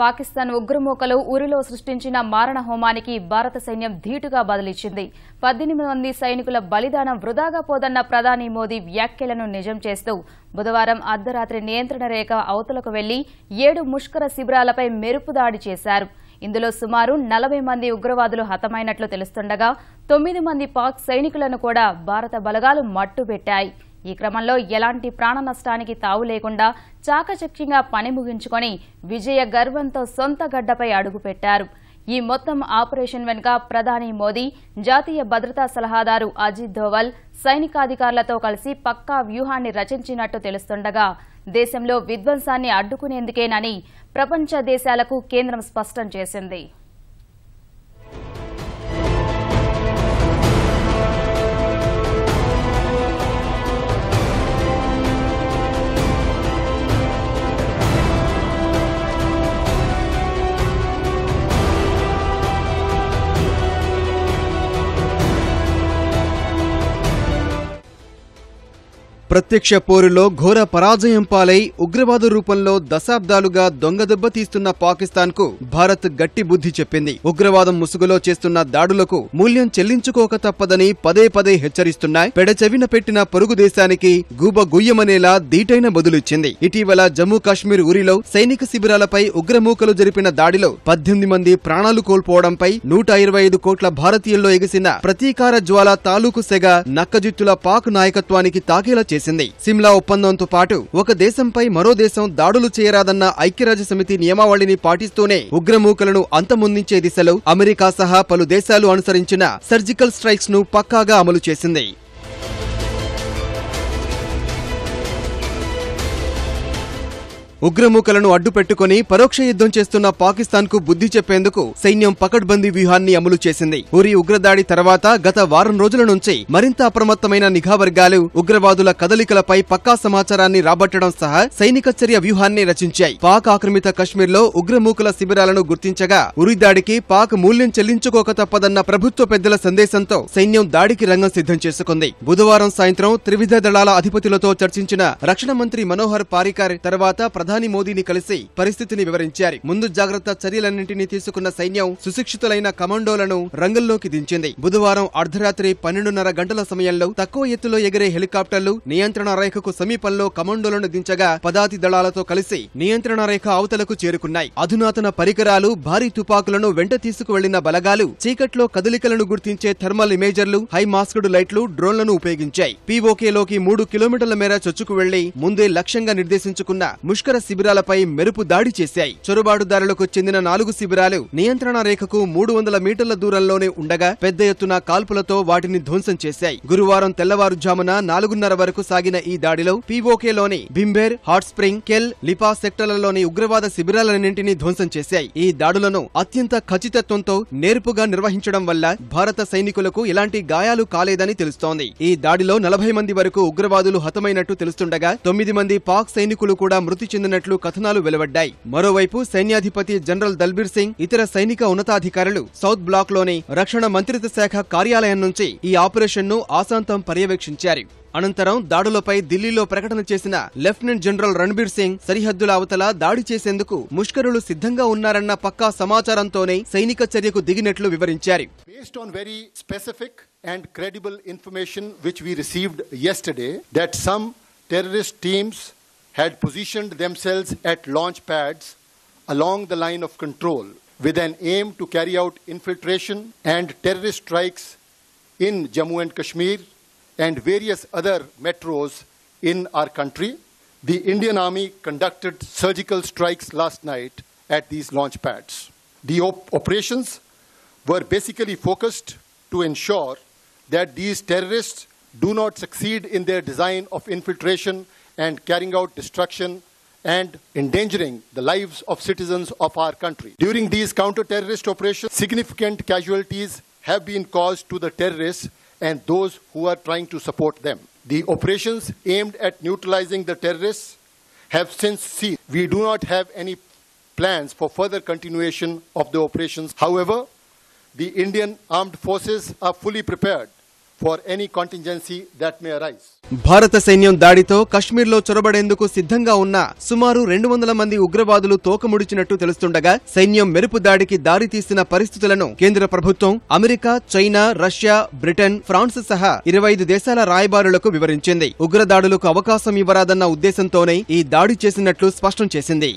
పాకిస్తాన్ ఉగ్రమూకలు ఉరిలో సృష్టించిన మారణ హోమానికి భారత సైన్యం ధీటుగా బదులిచ్చింది. 18 మంది సైనికుల బలిదానం వృధాగా పోదన్న ప్రధాని మోదీ వ్యాఖ్యలను నిజం చేస్తూ బుధవారం అర్ధరాత్రి నియంత్రణ రేఖ అవతలకు వెళ్లి 7 ముష్కర శిబిరాలపై మెరుపు దాడి చేశారు. ఇందులో సుమారు 40 మంది ఉగ్రవాదులు హతమైనట్లు తెలుస్తుండగా 9 మంది పాక్ సైనికులను కూడా భారత బలగాలు మట్టుబెట్టాయి. ఈ క్రమంలో ఎలాంటి ప్రాణ నష్టానికి తావు లేకుండా చాకచక్యంగా పని ముగించుకొని విజయ గర్వంతో సొంత గడ్డపై అడుగుపెట్టారు. ఈ మొత్తం ఆపరేషన్ వెనుక ప్రధాని మోదీ, జాతీయ భద్రతా సలహాదారు అజిత్ దోవల్ సైనికాధికారులతో కలిసి పక్కా వ్యూహాన్ని రచించినట్టు తెలుస్తుండగా దేశంలో విధ్వంసాన్ని అడ్డుకునేందుకేనని ప్రపంచ దేశాలకు కేంద్రం స్పష్టం చేసింది. ప్రత్యక్ష పోరులో ఘోర పరాజయం పాలై ఉగ్రవాద రూపంలో దశాబ్దాలుగా దొంగదెబ్బ తీస్తున్న పాకిస్తాన్కు భారత్ గట్టి బుద్ధి చెప్పింది. ఉగ్రవాదం ముసుగులో చేస్తున్న దాడులకు మూల్యం చెల్లించుకోక తప్పదని పదే పదే హెచ్చరిస్తున్నాయి. పెడచెవిన పెట్టిన పొరుగు దేశానికి గూబ గుయ్యమనేలా దీటైన బదులిచ్చింది. ఇటీవల జమ్మూ కాశ్మీర్ ఉరిలో సైనిక శిబిరాలపై ఉగ్రమూకలు జరిపిన దాడిలో 18 మంది ప్రాణాలు కోల్పోవడంపై 125 కోట్ల భారతీయుల్లో ఎగిసిన ప్రతీకార జ్వాల తాలూకు సెగ నక్కజిత్తుల పాక్ నాయకత్వానికి తాకేలా చేసింది. సిమ్లా ఒప్పందంతో పాటు ఒక దేశంపై మరో దేశం దాడులు చేయరాదన్న ఐక్యరాజ్య సమితి నియమావళిని పాటిస్తూనే ఉగ్రమూకలను అంతమొందించే దిశలో అమెరికా సహా పలు దేశాలు అనుసరించిన సర్జికల్ స్ట్రైక్స్ ను పక్కాగా అమలు చేసింది. ఉగ్రమూకలను అడ్డుపెట్టుకుని పరోక్ష యుద్ధం చేస్తున్న పాకిస్తాన్ కు బుద్ధి చెప్పేందుకు సైన్యం పకడ్బందీ వ్యూహాన్ని అమలు చేసింది. ఉరి ఉగ్రదాడి తర్వాత గత వారం రోజుల నుంచి మరింత అప్రమత్తమైన నిఘా వర్గాలు ఉగ్రవాదుల కదలికలపై పక్కా సమాచారాన్ని రాబట్టడం సహా సైనిక చర్య వ్యూహాన్ని రచించాయి. పాక్ ఆక్రమిత కశ్మీర్ లో ఉగ్రమూకల శిబిరాలను గుర్తించగా ఉరి దాడికి పాక్ మూల్యం చెల్లించుకోక తప్పదన్న ప్రభుత్వ పెద్దల సందేశంతో సైన్యం దాడికి రంగం సిద్ధం చేసుకుంది. బుధవారం సాయంత్రం త్రివిధ దళాల అధిపతులతో చర్చించిన రక్షణ మంత్రి మనోహర్ పారికర్ తర్వాత ప్రధాని మోదీని కలిసి పరిస్థితిని వివరించారు. ముందు జాగ్రత్త చర్యలన్నింటినీ తీసుకున్న సైన్యం సుశిక్షితులైన కమాండోలను రంగంలోకి దించింది. బుధవారం అర్ధరాత్రి 12:30 గంటల సమయంలో తక్కువ ఎత్తులో ఎగిరే హెలికాప్టర్లు నియంత్రణ రేఖకు సమీపంలో కమాండోలను దించగా పదాతి దళాలతో కలిసి నియంత్రణ రేఖ అవతలకు చేరుకున్నాయి. అధునాతన పరికరాలు, భారీ తుపాకులను వెంట తీసుకువెళ్లిన బలగాలు చీకట్లో కదలికలను గుర్తించే థర్మల్ ఇమేజర్లు, హై మాస్క్డ్ లైట్లు, డ్రోన్లను ఉపయోగించాయి. పీఓకేలోకి 3 కిలోమీటర్ల మేర చొచ్చుకు వెళ్లి ముందే లక్ష్యంగా నిర్దేశించుకున్న ముష్కర శిబిరాలపై మెరుపు దాడి చేశాయి. చొరబాటుదారులకు చెందిన 4 శిబిరాలు నియంత్రణ రేఖకు 300 మీటర్ల దూరంలోనే ఉండగా పెద్ద ఎత్తున కాల్పులతో వాటిని ధ్వంసం చేశాయి. గురువారం తెల్లవారుజామున 4:30 వరకు సాగిన ఈ దాడిలో పీఓకేలోని భింబేర్, హాట్ స్ప్రింగ్, కెల్, లిపా సెక్టర్లలోని ఉగ్రవాద శిబిరాలన్నింటినీ ధ్వంసం చేశాయి. ఈ దాడులను అత్యంత ఖచ్చితత్వంతో నేర్పుగా నిర్వహించడం వల్ల భారత సైనికులకు ఎలాంటి గాయాలు కాలేదని తెలుస్తోంది. ఈ దాడిలో 40 మంది వరకు ఉగ్రవాదులు హతమైనట్టు తెలుస్తుండగా 9 మంది పాక్ సైనికులు కూడా మృతి చెందినట్లు కథనాలు వెలువడ్డాయి. మరోవైపు సైన్యాధిపతి జనరల్ దల్బీర్ సింగ్, ఇతర సైనిక ఉన్నతాధికారులు సౌత్ బ్లాక్ లోని రక్షణ మంత్రిత్వ శాఖ కార్యాలయం నుంచి ఈ ఆపరేషన్ ను ఆశాంతం పర్యవేక్షించారు. అనంతరం దాడులపై ఢిల్లీలో ప్రకటన చేసిన లెఫ్టినెంట్ జనరల్ రణబీర్ సింగ్ సరిహద్దుల అవతల దాడి చేసేందుకు ముష్కరులు సిద్ధంగా ఉన్నారన్న పక్కా సమాచారంతోనే సైనిక చర్యకు దిగినట్లు వివరించారు. Based on very specific and credible information which we received yesterday that some terrorist teams had positioned themselves at launch pads along the line of control with an aim to carry out infiltration and terrorist strikes in Jammu and Kashmir and various other metros in our country. The Indian Army conducted surgical strikes last night at these launch pads. The operations were basically focused to ensure that these terrorists do not succeed in their design of infiltration and carrying out destruction and endangering the lives of citizens of our country. During these counter-terrorist operations, significant casualties have been caused to the terrorists and those who are trying to support them. The operations aimed at neutralizing the terrorists have since ceased. We do not have any plans for further continuation of the operations. However, the Indian armed forces are fully prepared for any contingency that may arise. భారత సైన్యం దాడితో కశ్మీర్లో చొరబడేందుకు సిద్ధంగా ఉన్న సుమారు 200 మంది ఉగ్రవాదులు తోకముడిచినట్టు తెలుస్తుండగా సైన్యం మెరుపు దాడికి దారితీసిన పరిస్థితులను కేంద్ర ప్రభుత్వం America, China, Russia, Britain, France సహా 25 దేశాల రాయబారులకు వివరించింది. ఉగ్రదాడులకు అవకాశం ఇవ్వరాదన్న ఉద్దేశంతోనే ఈ దాడి చేసినట్లు స్పష్టం చేసింది.